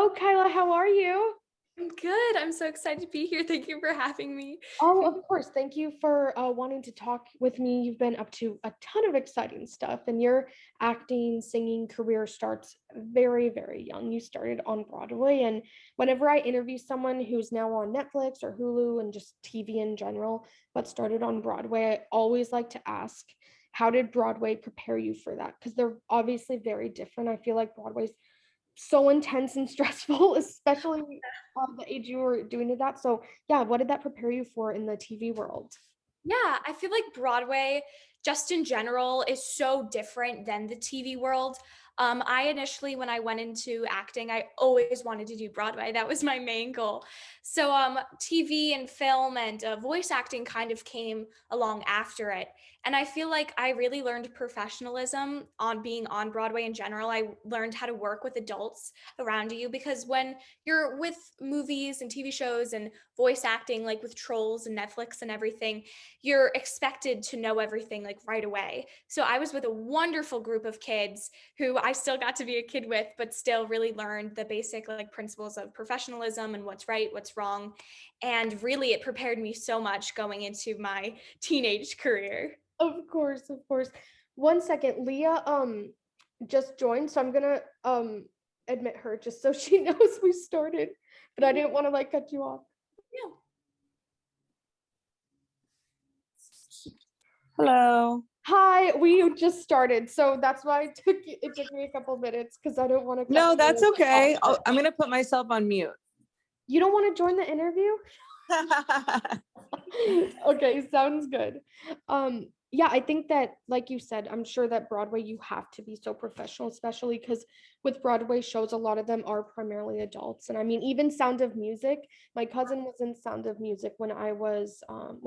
Hello, Kyla. How are you? I'm good. I'm so excited to be here. Thank you for having me. Oh, of course. Thank you for wanting to talk with me. You've been up to a ton of exciting stuff, and your acting, singing career starts very, very young. You started on Broadway, and whenever I interview someone who's now on Netflix or Hulu and just TV in general, but started on Broadway, I always like to ask, how did Broadway prepare you for that? Because they're obviously very different. I feel like Broadway's so intense and stressful, especially the age you were doing it at. So yeah, what did that prepare you for in the TV world? Yeah, I feel like Broadway, just in general, is so different than the TV world. I initially, when I went into acting, I always wanted to do Broadway. That was my main goal. So, TV and film and voice acting kind of came along after it. And I feel like I really learned professionalism on being on Broadway in general. I learned how to work with adults around you because when you're with movies and TV shows and voice acting, like with Trolls and Netflix and everything, you're expected to know everything like right away. So I was with a wonderful group of kids who I still got to be a kid with, but still really learned the basic like principles of professionalism and what's right, what's wrong. And really it prepared me so much going into my teenage career. Of course, of course. One second, Leah just joined, so I'm gonna admit her just so she knows we started, but I didn't want to like cut you off. Yeah. Hello. Hi, we just started, so that's why it took me a couple minutes because I don't want to cut No, you that's okay. off. I'm going to put myself on mute. You don't want to join the interview? Okay, sounds good. Yeah, I think that, like you said, I'm sure that Broadway, you have to be so professional, especially because with Broadway shows, a lot of them are primarily adults. And I mean, even Sound of Music, my cousin was in Sound of Music when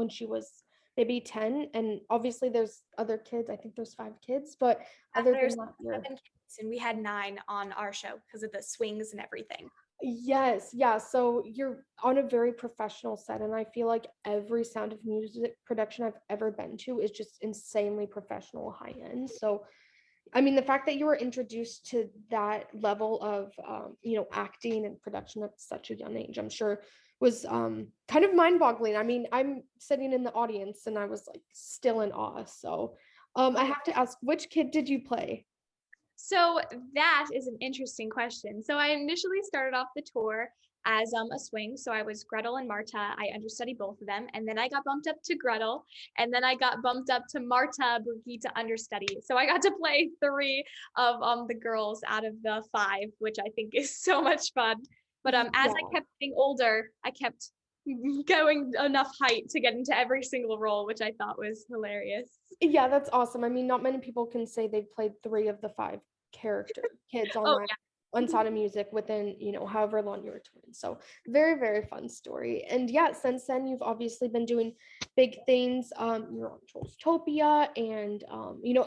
she was maybe 10. And obviously there's other kids. I think there's 5 kids, but other than There's that, you're 7 kids and we had 9 on our show because of the swings and everything. Yes, yeah. So you're on a very professional set, and I feel like every Sound of Music production I've ever been to is just insanely professional, high end. So, I mean, the fact that you were introduced to that level of, acting and production at such a young age, I'm sure was kind of mind-boggling. I mean, I'm sitting in the audience, and I was like still in awe. So, I have to ask, which kid did you play? So that is an interesting question. So I initially started off the tour as a swing. So I was Gretel and Marta. I understudied both of them. And then I got bumped up to Gretel. And then I got bumped up to Marta, Brigitte understudy. So I got to play 3 of the girls out of the 5, which I think is so much fun. But as Yeah. I kept getting older, I kept going enough height to get into every single role, which I thought was hilarious. Yeah, that's awesome. I mean, not many people can say they've played 3 of the 5 character kids on Oh, that on Sound of Music within, however long you were touring. So very, very fun story. And yeah, since then you've obviously been doing big things. You're on Trollstopia, and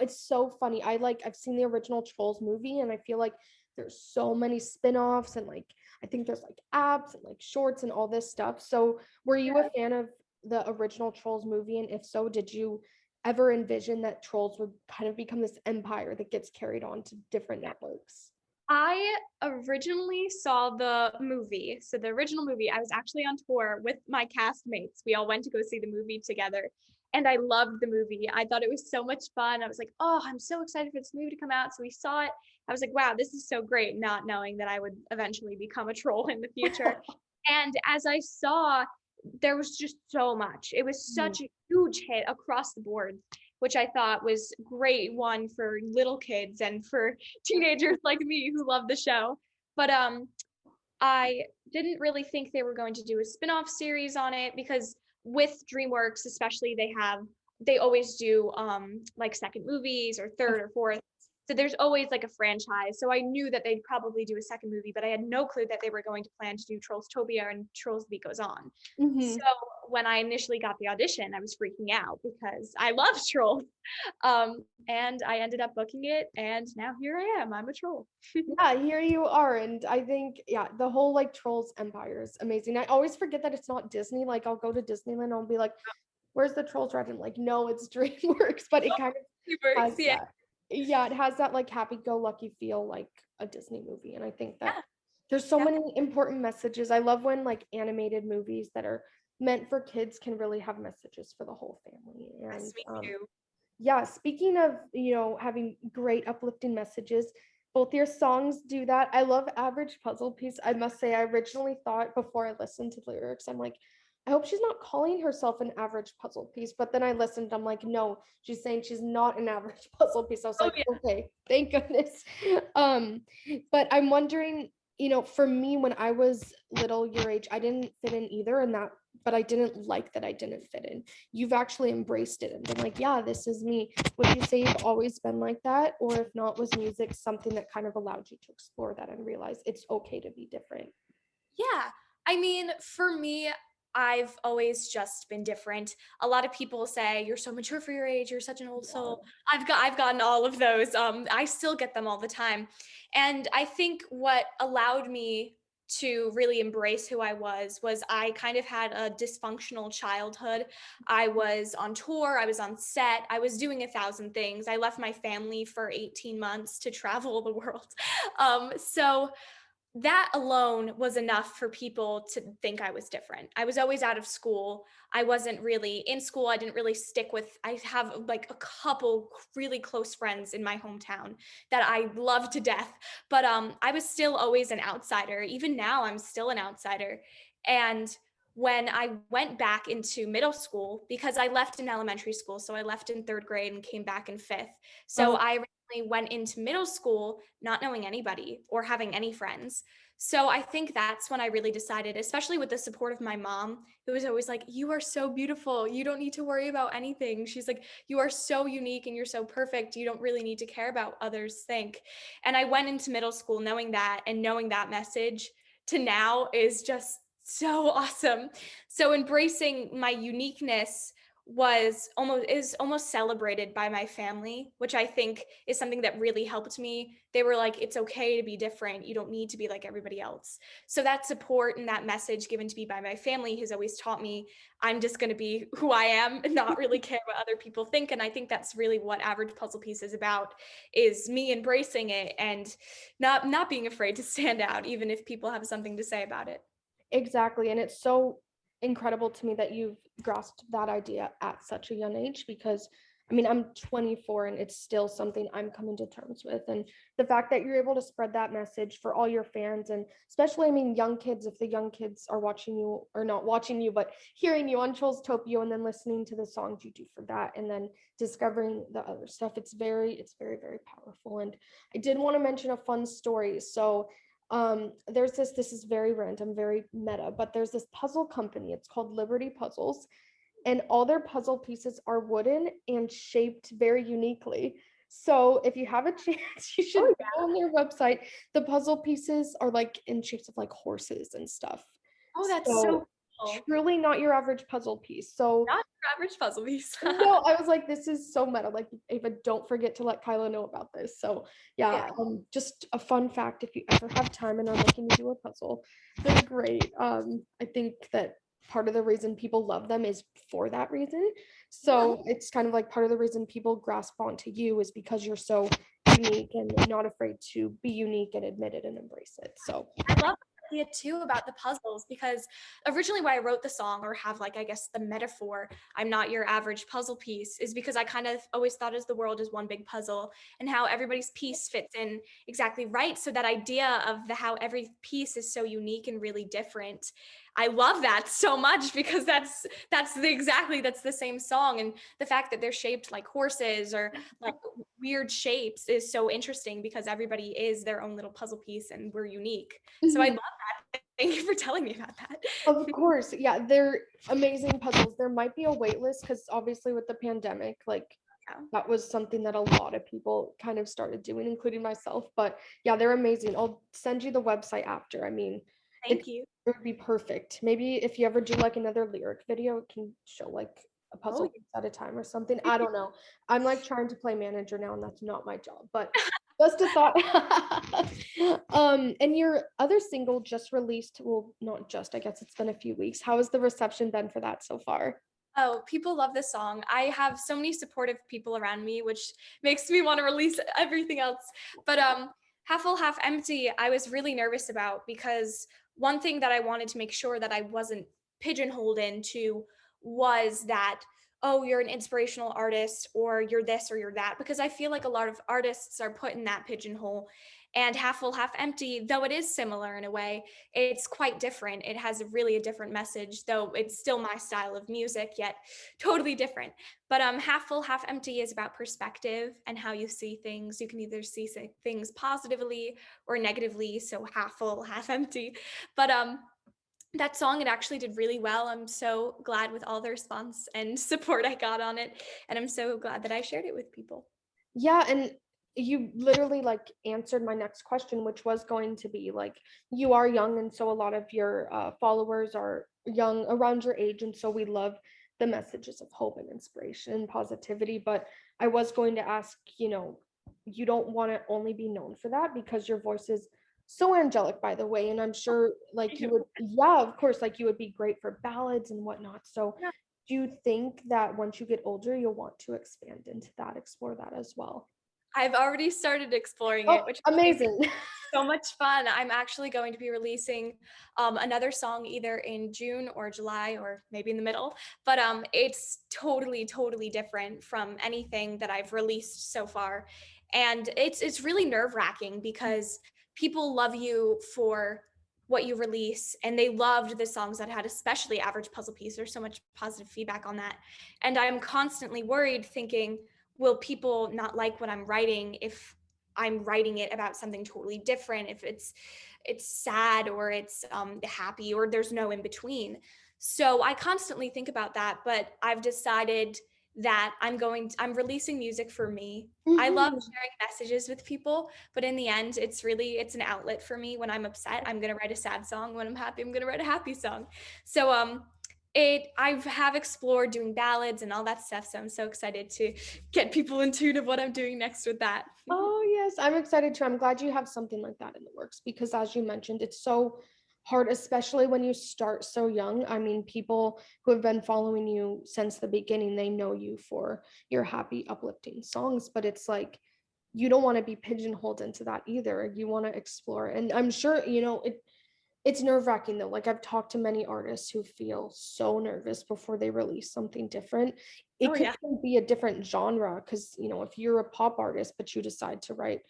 it's so funny. I've seen the original Trolls movie, and I feel like there's so many spin-offs, and like I think there's like apps and like shorts and all this stuff. So were you a fan of the original Trolls movie? And if so, did you ever envision that Trolls would kind of become this empire that gets carried on to different networks? I originally saw the movie. So the original movie, I was actually on tour with my castmates. We all went to go see the movie together. And I loved the movie. I thought it was so much fun. I was like, oh, I'm so excited for this movie to come out. So we saw it. I was like, wow, this is so great, not knowing that I would eventually become a troll in the future. And as I saw, there was just so much. It was such a huge hit across the board, which I thought was great one for little kids and for teenagers like me who love the show. But I didn't really think they were going to do a spin-off series on it because with DreamWorks especially they always do like second movies or third or fourth. So there's always like a franchise. So I knew that they'd probably do a second movie, but I had no clue that they were going to plan to do Trollstopia and Trolls the Beat Goes On. Mhm. So when I initially got the audition, I was freaking out because I love Trolls. And I ended up booking it, and now here I am. I'm a troll. Yeah, here you are. And I think, yeah, the whole like Trolls empire is amazing. I always forget that it's not Disney. Like I'll go to Disneyland and I'll be like, where's the Trolls ride? I'm like, no, it's DreamWorks, but it kind of It works, has yeah. that. Yeah, it has that like happy-go-lucky feel like a Disney movie. And I think that There's so Yeah. many important messages. I love when like animated movies that are meant for kids can really have messages for the whole family. Yes, And me too. yeah, speaking of, having great uplifting messages, both your songs do that. I love Average Puzzle Piece. I must say, I originally thought before I listened to the lyrics, I'm like, I hope she's not calling herself an average puzzle piece. But then I listened, I'm like, no, she's saying she's not an average puzzle piece. I was Oh like, yeah. okay, thank goodness. Um, but I'm wondering, for me, when I was little, your age, I didn't fit in either, and that, but I didn't like that I didn't fit in. You've actually embraced it and been like, yeah, this is me. Would you say you've always been like that? Or if not, was music something that kind of allowed you to explore that and realize it's okay to be different? Yeah. I mean, for me, I've always just been different. A lot of people say you're so mature for your age, you're such an old Yeah. soul. I've gotten all of those. I still get them all the time. And I think what allowed me to really embrace who I was I kind of had a dysfunctional childhood. I was on tour, I was on set, I was doing 1,000 things. I left my family for 18 months to travel the world. So that alone was enough for people to think I was different. I was always out of school. I wasn't really in school. I didn't really stick with, I have like a couple really close friends in my hometown that I love to death, but I was still always an outsider. Even now, I'm still an outsider. And when I went back into middle school, because I left in elementary school, so I left in third grade and came back in fifth. So Oh, I originally went into middle school not knowing anybody or having any friends. So I think that's when I really decided, especially with the support of my mom, who was always like, "You are so beautiful. You don't need to worry about anything." She's like, "You are so unique and you're so perfect. You don't really need to care about others think." And I went into middle school knowing that, and knowing that message to now is just so awesome. So embracing my uniqueness is almost celebrated by my family, which I think is something that really helped me. They were like, it's okay to be different. You don't need to be like everybody else. So that support and that message given to me by my family has always taught me I'm just going to be who I am and not really care what other people think. And I think that's really what Average Puzzle Piece is about, is me embracing it and not being afraid to stand out, even if people have something to say about it. exactly. And it's so incredible to me that you've grasped that idea at such a young age because I mean, I'm 24 and it's still something I'm coming to terms with. And the fact that you're able to spread that message for all your fans, and especially, I mean, young kids, if the young kids are watching you or not watching you, but hearing you on Trollstopia and then listening to the songs you do for that and then discovering the other stuff, it's very, very powerful. And I did want to mention a fun story. So, there's this is very random, very meta, but there's this puzzle company. It's called Liberty Puzzles, and all their puzzle pieces are wooden and shaped very uniquely. So if you have a chance, you should Oh, go on their website. The puzzle pieces are like in shapes of like horses and stuff. oh, that's so So cool. truly not your average puzzle piece. So Not your average puzzle piece. no, I was like, this is so meta. Like, Ava, don't forget to let Kyla know about this. So Yeah. yeah, just a fun fact if you ever have time and are looking to do a puzzle, they're great. I think that part of the reason people love them is for that reason. So it's kind of like part of the reason people grasp onto you is because you're so unique and not afraid to be unique and admit it and embrace it. So I love the idea too about the puzzles, because originally why I wrote the song, or have like, I guess, the metaphor, I'm not your average puzzle piece, is because I kind of always thought as the world is one big puzzle and how everybody's piece fits in exactly right. So that idea of the how every piece is so unique and really different. I love that so much, because that's the same song. And the fact that they're shaped like horses or like weird shapes is so interesting, because everybody is their own little puzzle piece and we're unique. So I love that. Thank you for telling me about that. of course, yeah, they're amazing puzzles. There might be a wait list because obviously with the pandemic, like Yeah. that was something that a lot of people kind of started doing, including myself. But yeah, they're amazing. I'll send you the website after. I mean, Thank you. it would be perfect. Maybe if you ever do like another lyric video, it can show like a Oh, puzzle piece at a time or something. I don't know. I'm like trying to play manager now, and that's not my job, but just a thought. And your other single just released, well, not just, I guess it's been a few weeks. How has the reception been for that so far? oh, people love this song. I have so many supportive people around me, which makes me want to release everything else. But Half full, half empty, I was really nervous about because one thing that I wanted to make sure that I wasn't pigeonholed into was that, oh, you're an inspirational artist or you're this or you're that, because I feel like a lot of artists are put in that pigeonhole. And half full, half empty, though it is similar in a way, it's quite different. It has really a different message, though it's still my style of music, yet totally different. But half full, half empty is about perspective and how you see things. You can either see things positively or negatively, so half full, half empty. But that song, it actually did really well. I'm so glad with all the response and support I got on it, and I'm so glad that I shared it with people. Yeah, and you literally like answered my next question, which was going to be like, you are young, and so a lot of your followers are young, around your age, and so we love the messages of hope and inspiration and positivity. But I was going to ask, you don't want to only be known for that because your voice is so angelic, by the way, and I'm sure like you would, yeah, of course, like you would be great for ballads and whatnot. So do you think that once you get older, you'll want to expand into that, explore that as well? I've already started exploring Oh, it, which is amazing. so much fun. I'm actually going to be releasing another song either in June or July or maybe in the middle, but it's totally, totally different from anything that I've released so far. And it's really nerve-wracking because people love you for what you release, and they loved the songs that had, especially Average Puzzle Piece. There's so much positive feedback on that. And I'm constantly worried thinking, will people not like what I'm writing if I'm writing it about something totally different, if it's sad or it's happy or there's no in between. So I constantly think about that, but I've decided that I'm releasing music for me. I love Mhm. sharing messages with people, but in the end, it's an outlet for me. When I'm upset, I'm gonna write a sad song. When I'm happy, I'm gonna write a happy song. So I have explored doing ballads and all that stuff. So I'm so excited to get people in tune of what I'm doing next with that. Oh, yes, I'm excited too. I'm glad you have something like that in the works because, as you mentioned, it's so hard, especially when you start so young. I mean, people who have been following you since the beginning, they know you for your happy, uplifting songs, but it's like you don't want to be pigeonholed into that either. You want to explore. And I'm sure, it's nerve-wracking though. Like I've talked to many artists who feel so nervous before they release something different. It Oh could yeah. even be a different genre because, if you're a pop artist but you decide to write,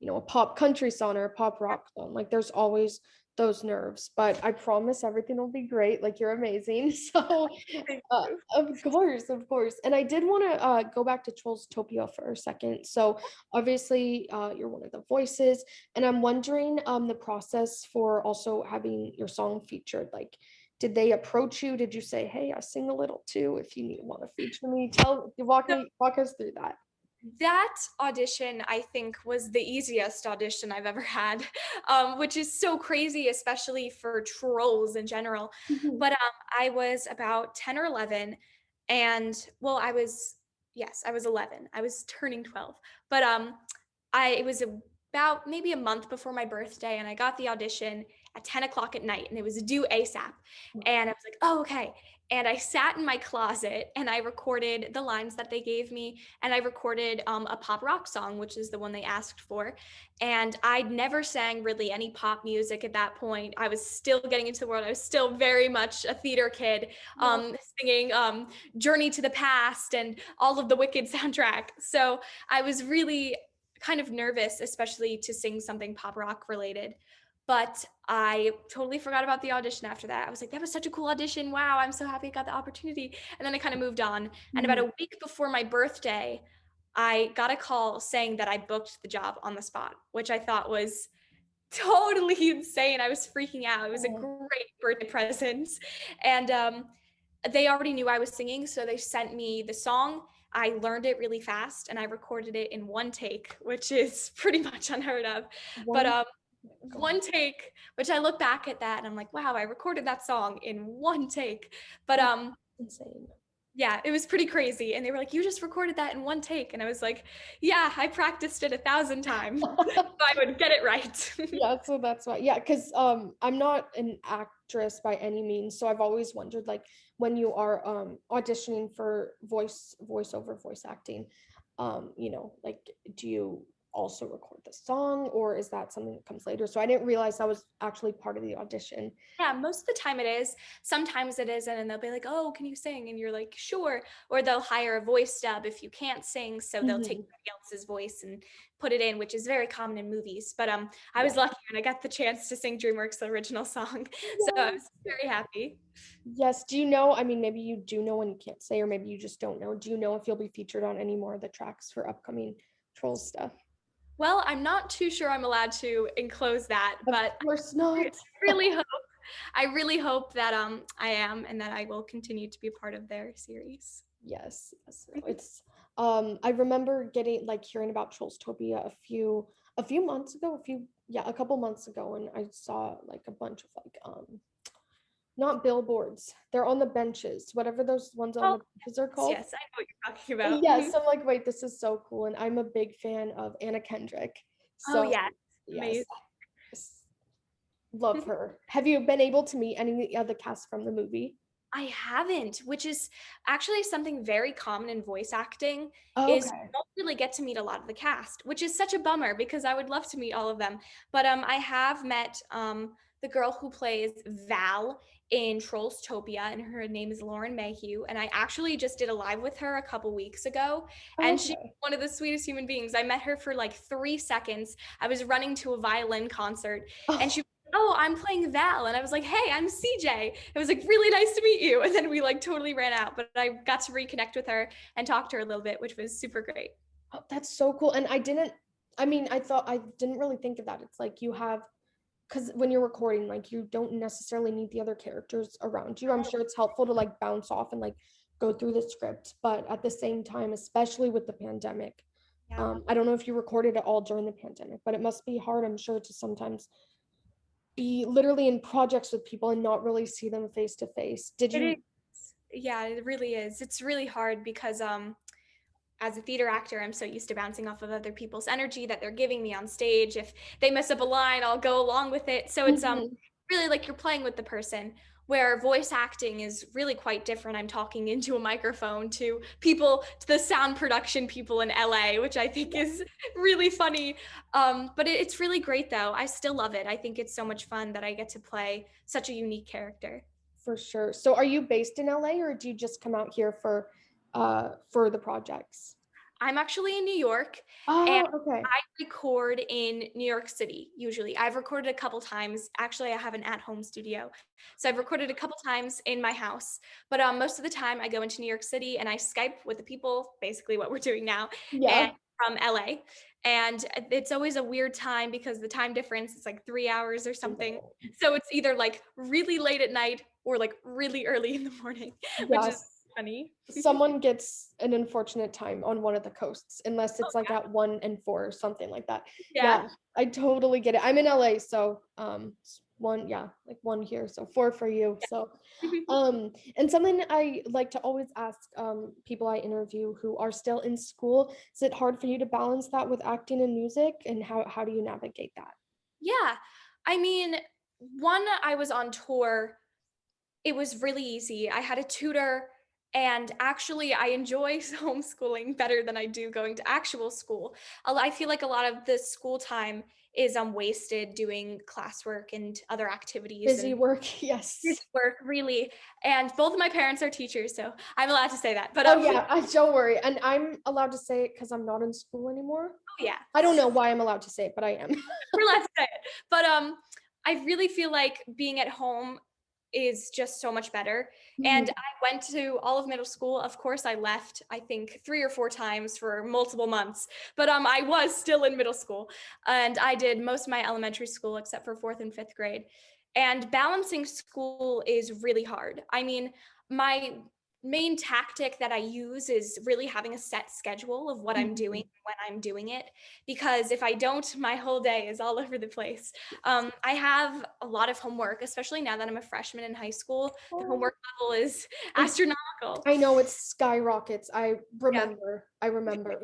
a pop country song or a pop rock song, like there's always those nerves. But I promise everything will be great. Like you're amazing. So Thank uh, you. of course, of course. And I did want to go back to Trollstopia for a second. So obviously, you're one of the voices, and I'm wondering the process for also having your song featured. Like, did they approach you? Did you say, "Hey, I sing a little too. If you want to feature me, walk us through that." That audition, I think, was the easiest audition I've ever had, which is so crazy, especially for trolls in general. Mhm. But I was about 10 or 11, and well, yes, I was 11. I was turning 12. But it was about maybe a month before my birthday, and I got the audition at 10 o'clock at night, and it was due ASAP. And I was like, oh, okay. And I sat in my closet and I recorded the lines that they gave me, and I recorded a pop rock song, which is the one they asked for. And I'd never sang really any pop music at that point. I was still getting into the world. I was still very much a theater kid, Yeah. singing Journey to the Past and all of the Wicked soundtrack. So I was really kind of nervous, especially to sing something pop rock related. But I totally forgot about the audition after that. I was like, that was such a cool audition. Wow, I'm so happy I got the opportunity. And then I kind of moved on. And about Mhm. a week before my birthday, I got a call saying that I booked the job on the spot, which I thought was totally insane. I was freaking out. It was a Oh, great birthday present. And they already knew I was singing, so they sent me the song. I learned it really fast and I recorded it in one take, which is pretty much unheard of. But one. God, one take, which I look back at that and I'm like, wow, I recorded that song in one take. But that's insane. yeah, it was pretty crazy. And they were like, you just recorded that in one take. And I was like, yeah, I practiced it 1,000 times so I would get it right. Yeah, so that's why. Yeah, because I'm not an actress by any means, so I've always wondered like when you are auditioning for voiceover voice acting, like do you also record the song, or is that something that comes later? So I didn't realize that was actually part of the audition. Yeah, most of the time it is. Sometimes it isn't, and they'll be like, "Oh, can you sing?" And you're like, "Sure." Or they'll hire a voice dub if you can't sing, so they'll take Mhm. somebody else's voice and put it in, which is very common in movies. But I Yeah. was lucky and I got the chance to sing DreamWorks' original song, so I was very happy. Yes. Do you know? I mean, maybe you do know and you can't say, or maybe you just don't know. Do you know if you'll be featured on any more of the tracks for upcoming Trolls stuff? Well, I'm not too sure I'm allowed to enclose that, Of but course I not. really hope I really hope that I am and that I will continue to be a part of their series. Yes, yes. No, it's I remember getting like hearing about Trollstopia a few months ago, a couple months ago, and I saw like a bunch of like not billboards. They're on the benches, whatever those ones on Oh, the benches are yes, called. yes, I know what you're talking about. Yes, I'm like, wait, this is so cool. And I'm a big fan of Anna Kendrick. Oh, So yeah, yes, amazing. yes, love her. Have you been able to meet any of the cast from the movie? I haven't, which is actually something very common in voice acting is you Okay. don't really get to meet a lot of the cast, which is such a bummer because I would love to meet all of them. But I have met the girl who plays Val in Trollstopia, and her name is Lauren Mayhew. And I actually just did a live with her a couple weeks ago, and she's Okay. one of the sweetest human beings. I met her for like 3 seconds. I was running to a violin concert, and she, "Oh, I'm playing Val." And I was like, "Hey, I'm CJ." It was like, "Really nice to meet you." And then we like totally ran out, but I got to reconnect with her and talk to her a little bit, which was super great. Oh, that's so cool. And I mean, I didn't really think of that. It's like you have, because when you're recording, like you don't necessarily need the other characters around you. I'm sure it's helpful to like bounce off and like go through the script, but at the same time, especially with the pandemic, Yeah. I don't know if you recorded it all during the pandemic, but it must be hard, I'm sure, to sometimes be literally in projects with people and not really see them face to face. Did It you? is. Yeah, it really is. It's really hard because as a theater actor, I'm so used to bouncing off of other people's energy that they're giving me on stage. If they mess up a line, I'll go along with it. So it's Mhm. really like you're playing with the person. Where voice acting is really quite different. I'm talking into a microphone to people, to the sound production people in LA, which I think is really funny. But it's really great though. I still love it. I think it's so much fun that I get to play such a unique character. For sure. So are you based in LA, or do you just come out here for the projects? I'm actually in New York and Oh, okay. I record in New York City usually. I've recorded a couple times. Actually, I have an at-home studio. So I've recorded a couple times in my house, but most of the time I go into New York City and I Skype with the people, basically what we're doing now, and Yeah. from LA. And it's always a weird time because the time difference is like 3 hours or I something. know. So it's either like really late at night or like really early in the morning, which is Yes. funny. Someone gets an unfortunate time on one of the coasts, unless Oh it's like at 1 and 4 or something like that. yeah. Yeah, I totally get it. I'm in LA, so one, yeah, like one here, so four for you. So Yeah. and something I like to always ask people I interview who are still in school, is it hard for you to balance that with acting and music, and how do you navigate that? Yeah. I mean, one, I was on tour. It was really easy. I had a tutor, and actually, I enjoy homeschooling better than I do going to actual school. I feel like a lot of the school time is wasted doing classwork and other activities Busy and work, yes. work, really. And both of my parents are teachers, so I'm allowed to say that. But Oh yeah, I don't worry. And I'm allowed to say it because I'm not in school anymore. oh yeah. I don't know why I'm allowed to say it, but I am. We're allowed to say it. But I really feel like being at home is just so much better. And Mhm. I went to all of middle school. Of course, I left, I think, 3 or 4 times for multiple months. But I was still in middle school. And I did most of my elementary school except for fourth and fifth grade. And balancing school is really hard. I mean, my main tactic that I use is really having a set schedule of what I'm doing Mhm. when I'm doing it, because if I don't, my whole day is all over the place. I have a lot of homework, especially now that I'm a freshman in high school. The Oh, homework level is it's astronomical. I know it's skyrockets. I Yeah, remember. I remember.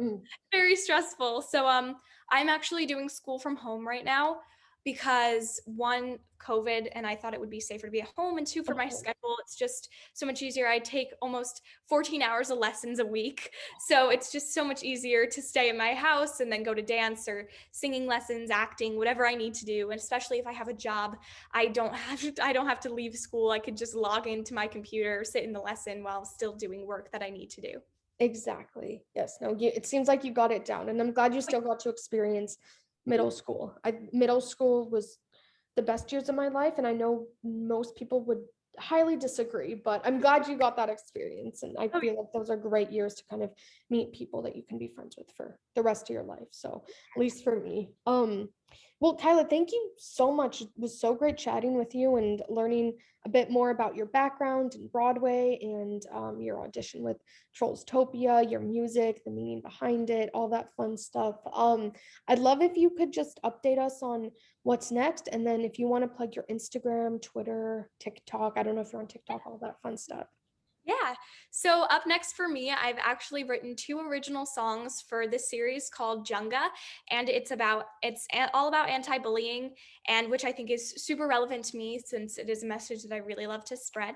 very stressful. So I'm actually doing school from home right now, because one, COVID, and I thought it would be safer to be at home, and two, for my schedule, it's just so much easier. I take almost 14 hours of lessons a week. So it's just so much easier to stay in my house and then go to dance or singing lessons, acting, whatever I need to do. And especially if I have a job, I don't have to leave school. I could just log into my computer, sit in the lesson while still doing work that I need to do. Exactly. Yes. No, it seems like you got it down, and I'm glad you still got to experience middle school. Middle school was the best years of my life, and I know most people would highly disagree, but I'm glad you got that experience, and I feel like those are great years to kind of meet people that you can be friends with for the rest of your life. So at least for me. Well, Kyla, thank you so much. It was so great chatting with you and learning a bit more about your background in Broadway and your audition with Trollstopia, your music, the meaning behind it, all that fun stuff. I'd love if you could just update us on what's next. And then if you want to plug your Instagram, Twitter, TikTok, I don't know if you're on TikTok, all that fun stuff. Yeah. So up next for me, I've actually written 2 original songs for this series called Junga, and it's all about anti-bullying, and which I think is super relevant to me since it is a message that I really love to spread.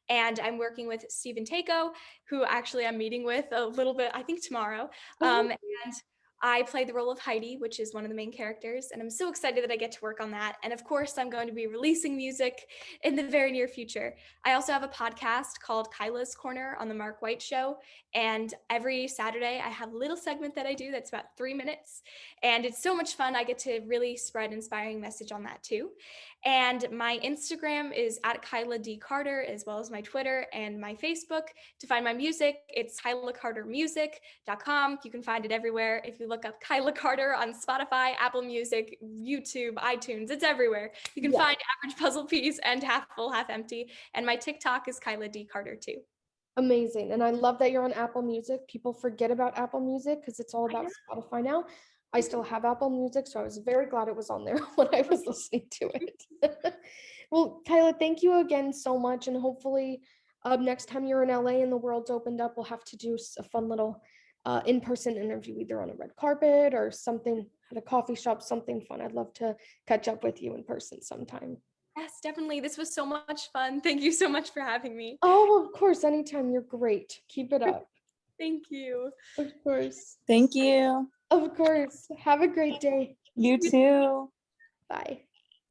And I'm working with Stephen Tako, who actually I'm meeting with a little bit, I think tomorrow. And I play the role of Heidi, which is one of the main characters, and I'm so excited that I get to work on that. And of course, I'm going to be releasing music in the very near future. I also have a podcast called Kyla's Corner on the Mark White Show, and every Saturday I have a little segment that I do that's about 3 minutes, and it's so much fun. I get to really spread inspiring message on that too. And my Instagram is at Kyla D. Carter, as well as my Twitter and my Facebook. To find my music, it's kylacartermusic.com. You can find it everywhere. If you look up Kyla Carter on Spotify, Apple Music, YouTube, iTunes, it's everywhere. You can find Average Puzzle Piece and Half Full, Half Empty. And my TikTok is Kyla D. Carter too. Amazing. And I love that you're on Apple Music. People forget about Apple Music because it's all about Spotify now. I still have Apple Music, so I was very glad it was on there when I was listening to it. Well, Kyla, thank you again so much. And hopefully next time you're in LA and the world's opened up, we'll have to do a fun little in-person interview, either on a red carpet or something at a coffee shop, something fun. I'd love to catch up with you in person sometime. Yes, definitely. This was so much fun. Thank you so much for having me. Oh, of course. Anytime. You're great. Keep it up. Thank you. Of course. Thank you. Of course. Have a great day. You too. Bye.